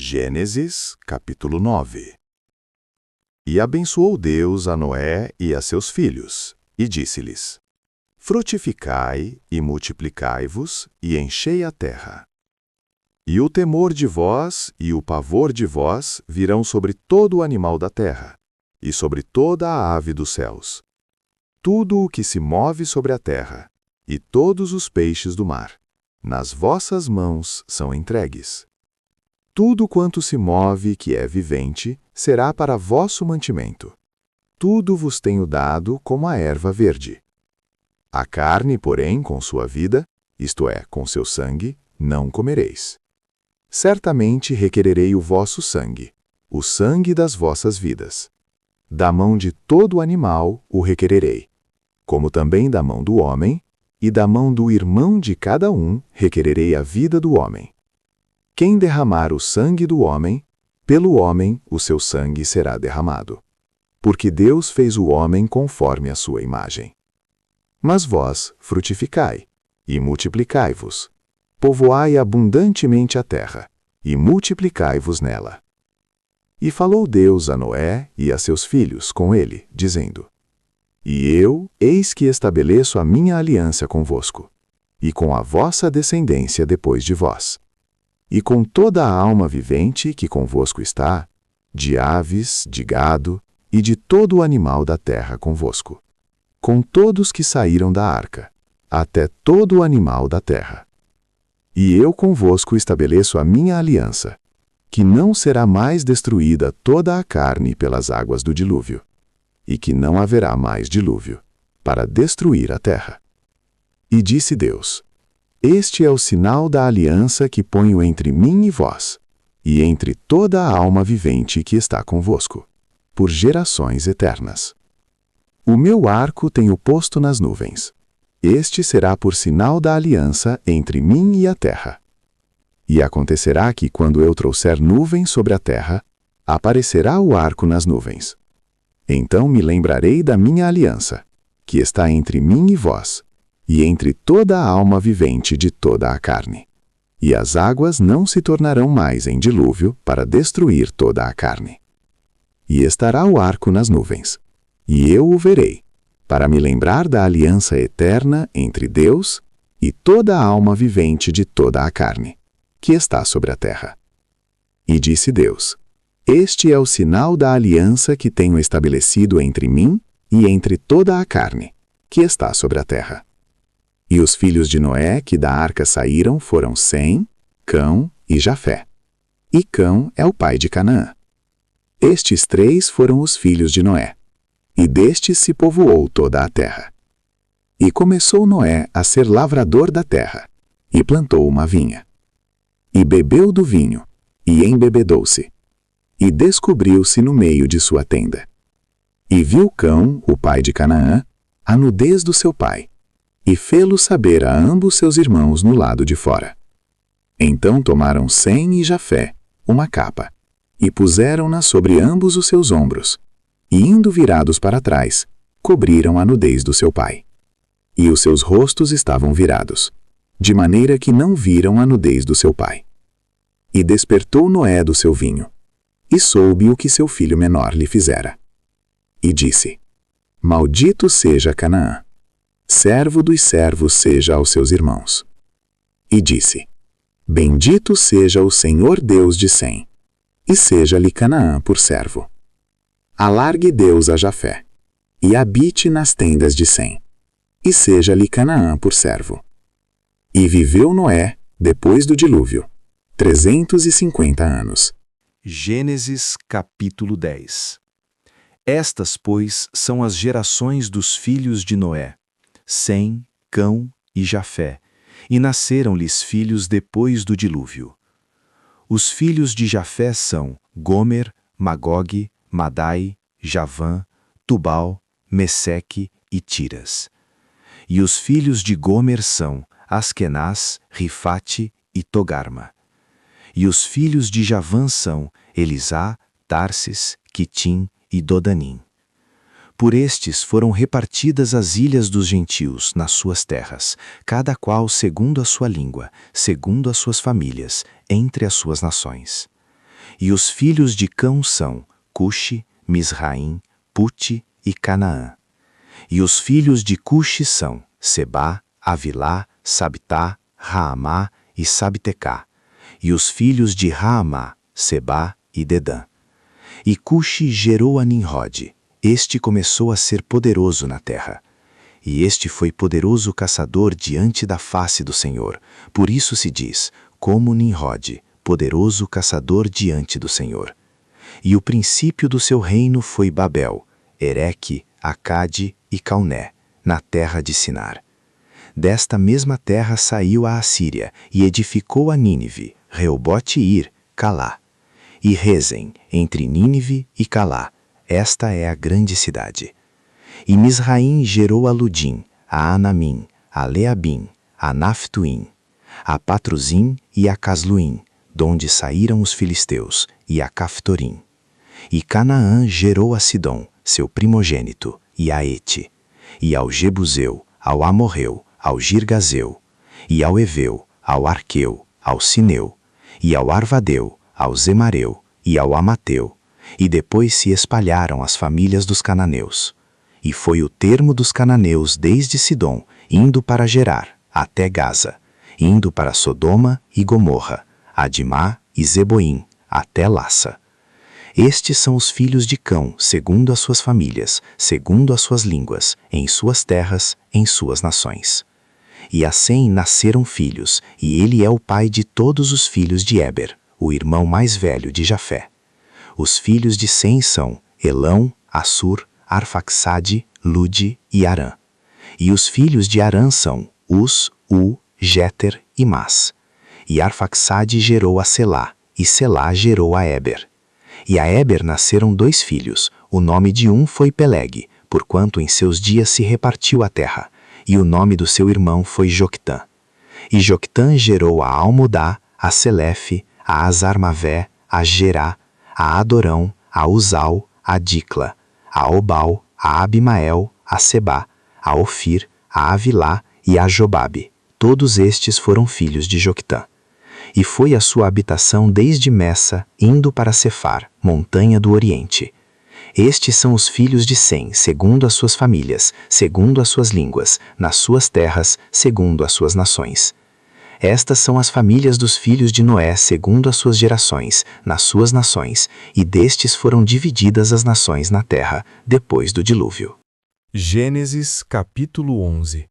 Gênesis, capítulo 9. E abençoou Deus a Noé e a seus filhos, e disse-lhes: Frutificai e multiplicai-vos, e enchei a terra. E o temor de vós e o pavor de vós virão sobre todo o animal da terra, e sobre toda a ave dos céus, tudo o que se move sobre a terra, e todos os peixes do mar. Nas vossas mãos são entregues. Tudo quanto se move que é vivente, será para vosso mantimento. Tudo vos tenho dado como a erva verde. A carne, porém, com sua vida, isto é, com seu sangue, não comereis. Certamente requererei o vosso sangue, o sangue das vossas vidas. Da mão de todo animal o requererei, como também da mão do homem, e da mão do irmão de cada um requererei a vida do homem. Quem derramar o sangue do homem, pelo homem o seu sangue será derramado. Porque Deus fez o homem conforme a sua imagem. Mas vós frutificai, e multiplicai-vos. Povoai abundantemente a terra, e multiplicai-vos nela. E falou Deus a Noé e a seus filhos com ele, dizendo: E eu, eis que estabeleço a minha aliança convosco, e com a vossa descendência depois de vós, e com toda a alma vivente que convosco está, de aves, de gado, e de todo o animal da terra convosco, com todos que saíram da arca, até todo o animal da terra. E eu convosco estabeleço a minha aliança, que não será mais destruída toda a carne pelas águas do dilúvio, e que não haverá mais dilúvio, para destruir a terra. E disse Deus: Este é o sinal da aliança que ponho entre mim e vós, e entre toda a alma vivente que está convosco, por gerações eternas. O meu arco tenho posto nas nuvens. Este será por sinal da aliança entre mim e a terra. E acontecerá que, quando eu trouxer nuvens sobre a terra, aparecerá o arco nas nuvens. Então me lembrarei da minha aliança, que está entre mim e vós, e entre toda a alma vivente de toda a carne. E as águas não se tornarão mais em dilúvio para destruir toda a carne. E estará o arco nas nuvens, e eu o verei, para me lembrar da aliança eterna entre Deus e toda a alma vivente de toda a carne, que está sobre a terra. E disse Deus: Este é o sinal da aliança que tenho estabelecido entre mim e entre toda a carne, que está sobre a terra. E os filhos de Noé que da arca saíram foram Sem, Cão e Jafé. E Cão é o pai de Canaã. Estes três foram os filhos de Noé, e destes se povoou toda a terra. E começou Noé a ser lavrador da terra, e plantou uma vinha. E bebeu do vinho, e embebedou-se, e descobriu-se no meio de sua tenda. E viu Cão, o pai de Canaã, a nudez do seu pai, e fê-lo saber a ambos seus irmãos no lado de fora. Então tomaram Sem e Jafé uma capa, e puseram-na sobre ambos os seus ombros, e indo virados para trás, cobriram a nudez do seu pai. E os seus rostos estavam virados, de maneira que não viram a nudez do seu pai. E despertou Noé do seu vinho, e soube o que seu filho menor lhe fizera. E disse: Maldito seja Canaã, servo dos servos seja aos seus irmãos. E disse: Bendito seja o Senhor Deus de Sem, e seja-lhe Canaã por servo. Alargue Deus a Jafé, e habite nas tendas de Sem, e seja-lhe Canaã por servo. E viveu Noé, depois do dilúvio, 350 anos. Gênesis capítulo 10. Estas, pois, são as gerações dos filhos de Noé, Sem, Cão e Jafé, e nasceram-lhes filhos depois do dilúvio. Os filhos de Jafé são Gomer, Magogue, Madai, Javã, Tubal, Meseque e Tiras. E os filhos de Gomer são Askenaz, Rifate e Togarma. E os filhos de Javã são Elisá, Tarsis, Quitim e Dodanim. Por estes foram repartidas as ilhas dos gentios nas suas terras, cada qual segundo a sua língua, segundo as suas famílias, entre as suas nações. E os filhos de Cão são Cuxi, Misraim, Puti e Canaã. E os filhos de Cuxi são Sebá, Avilá, Sabtá, Raamá e Sabtecá. E os filhos de Raamá, Sebá e Dedã. E Cuxi gerou a Nimrode. Este começou a ser poderoso na terra. E este foi poderoso caçador diante da face do Senhor. Por isso se diz, como Nimrode, poderoso caçador diante do Senhor. E o princípio do seu reino foi Babel, Ereque, Acade e Calné, na terra de Sinar. Desta mesma terra saiu a Assíria e edificou a Nínive, Reobote e Ir, Calá. E Rezem, entre Nínive e Calá. Esta é a grande cidade. E Misraim gerou a Ludim, a Anamim, a Leabim, a Naphtuim, a Patruzim e a Casluim, donde saíram os filisteus, e a Caftorim. E Canaã gerou a Sidom, seu primogênito, e a Ete, e ao Jebuseu, ao Amorreu, ao Girgazeu, e ao Eveu, ao Arqueu, ao Sineu, e ao Arvadeu, ao Zemareu, e ao Amateu, e depois se espalharam as famílias dos cananeus. E foi o termo dos cananeus desde Sidom, indo para Gerar, até Gaza, indo para Sodoma e Gomorra, Adimá e Zeboim, até Lassa. Estes são os filhos de Cão, segundo as suas famílias, segundo as suas línguas, em suas terras, em suas nações. E a Sem nasceram filhos, e ele é o pai de todos os filhos de Éber, o irmão mais velho de Jafé. Os filhos de Sem são Elão, Assur, Arfaxade, Lude e Arã. E os filhos de Arã são Us, U, Jéter e Mas. E Arfaxade gerou a Selá, e Selá gerou a Éber. E a Éber nasceram 2 filhos, o nome de um foi Peleg, porquanto em seus dias se repartiu a terra, e o nome do seu irmão foi Joctã. E Joctã gerou a Almodá, a Selefe, a Azarmavé, a Gerá, a Adorão, a Uzal, a Dicla, a Obal, a Abimael, a Sebá, a Ofir, a Avilá e a Jobabe. Todos estes foram filhos de Joctã. E foi a sua habitação desde Messa, indo para Cefar, montanha do Oriente. Estes são os filhos de Sem, segundo as suas famílias, segundo as suas línguas, nas suas terras, segundo as suas nações. Estas são as famílias dos filhos de Noé, segundo as suas gerações, nas suas nações, e destes foram divididas as nações na terra, depois do dilúvio. Gênesis capítulo 11.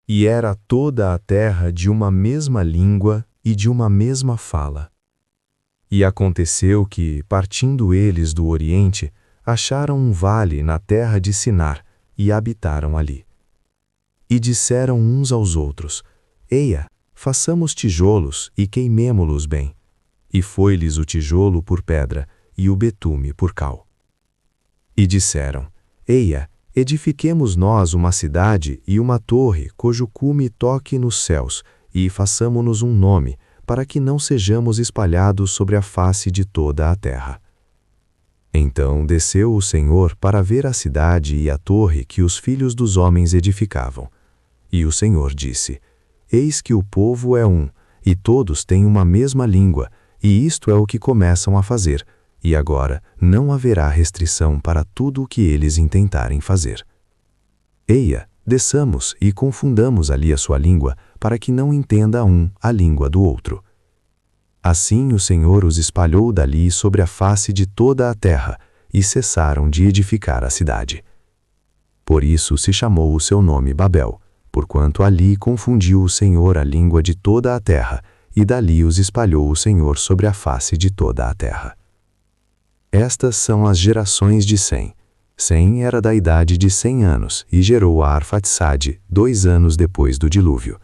E era toda a terra de uma mesma língua e de uma mesma fala. E aconteceu que, partindo eles do Oriente, acharam um vale na terra de Sinar, e habitaram ali. E disseram uns aos outros, Eia, façamos tijolos e queimemo-los bem. E foi-lhes o tijolo por pedra, e o betume por cal. E disseram, Eia, edifiquemos nós uma cidade e uma torre, cujo cume toque nos céus, e façamo-nos um nome, para que não sejamos espalhados sobre a face de toda a terra. Então desceu o Senhor para ver a cidade e a torre que os filhos dos homens edificavam. E o Senhor disse, Eis que o povo é um, e todos têm uma mesma língua, e isto é o que começam a fazer, e agora não haverá restrição para tudo o que eles intentarem fazer. Eia, desçamos e confundamos ali a sua língua, para que não entenda um a língua do outro. Assim o Senhor os espalhou dali sobre a face de toda a terra, e cessaram de edificar a cidade. Por isso se chamou o seu nome Babel, porquanto ali confundiu o Senhor a língua de toda a terra, e dali os espalhou o Senhor sobre a face de toda a terra. Estas são as gerações de Sem. Sem era da idade de 100 anos, e gerou a Arfaxade 2 anos depois do dilúvio.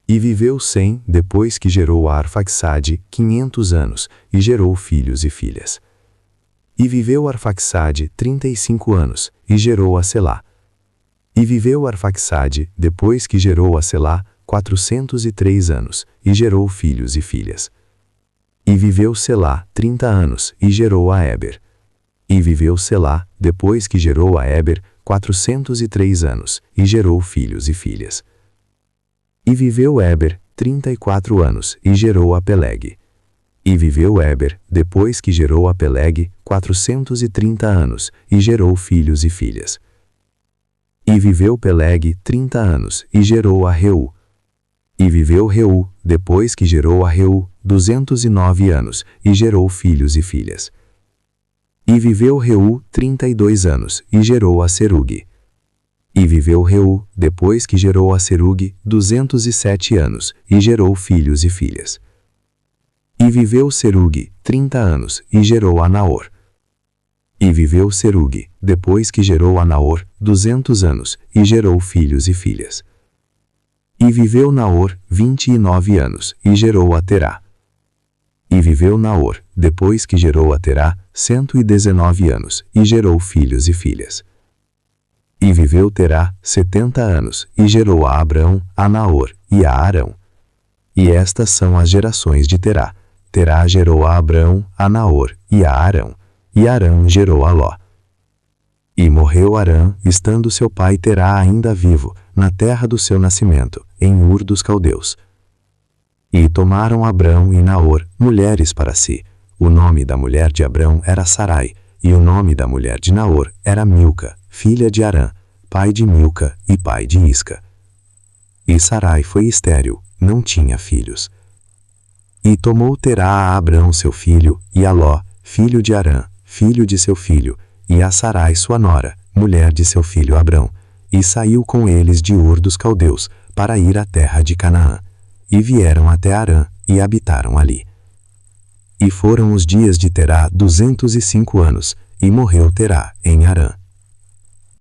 E viveu Sem, depois que gerou a Arfaxade, 500 anos, e gerou filhos e filhas. E viveu Arfaxade 35 anos, e gerou a Selá. E viveu Arfaxade, depois que gerou a Selá, 403 anos, e gerou filhos e filhas. E viveu Selá 30 anos, e gerou a Éber. E viveu Selá, depois que gerou a Éber, 403 anos, e gerou filhos e filhas. E viveu Éber 34 anos, e gerou a Peleg. E viveu Éber, depois que gerou a Peleg, 430 anos, e gerou filhos e filhas. E viveu Peleg 30 anos, e gerou a Reu. E viveu Reu, depois que gerou a Reu, 209 anos, e gerou filhos e filhas. E viveu Reu 32 anos, e gerou a Serugue. E viveu Reu, depois que gerou a Serugue, 207 anos, e gerou filhos e filhas. E viveu Serugue 30 anos, e gerou a Naor. E viveu Serugue, depois que gerou a Naor, 200 anos, e gerou filhos e filhas. E viveu Naor 29 anos, e gerou a Terá. E viveu Naor, depois que gerou a Terá, 119 anos, e gerou filhos e filhas. E viveu Terá 70 anos, e gerou a Abrão, a Naor e a Arão. E estas são as gerações de Terá. Terá gerou a Abrão, a Naor e a Arão, e Arão gerou a Ló. E morreu Arã, estando seu pai Terá ainda vivo, na terra do seu nascimento, em Ur dos Caldeus. E tomaram Abrão e Naor mulheres para si. O nome da mulher de Abrão era Sarai, e o nome da mulher de Naor era Milca, filha de Arã, pai de Milca e pai de Isca. E Sarai foi estéril, não tinha filhos. E tomou Terá a Abrão seu filho, e a Ló, filho de Arã, filho de seu filho, e a Sarai sua nora, mulher de seu filho Abrão, e saiu com eles de Ur dos Caldeus, para ir à terra de Canaã. E vieram até Arã, e habitaram ali. E foram os dias de Terá 205 anos, e morreu Terá em Arã.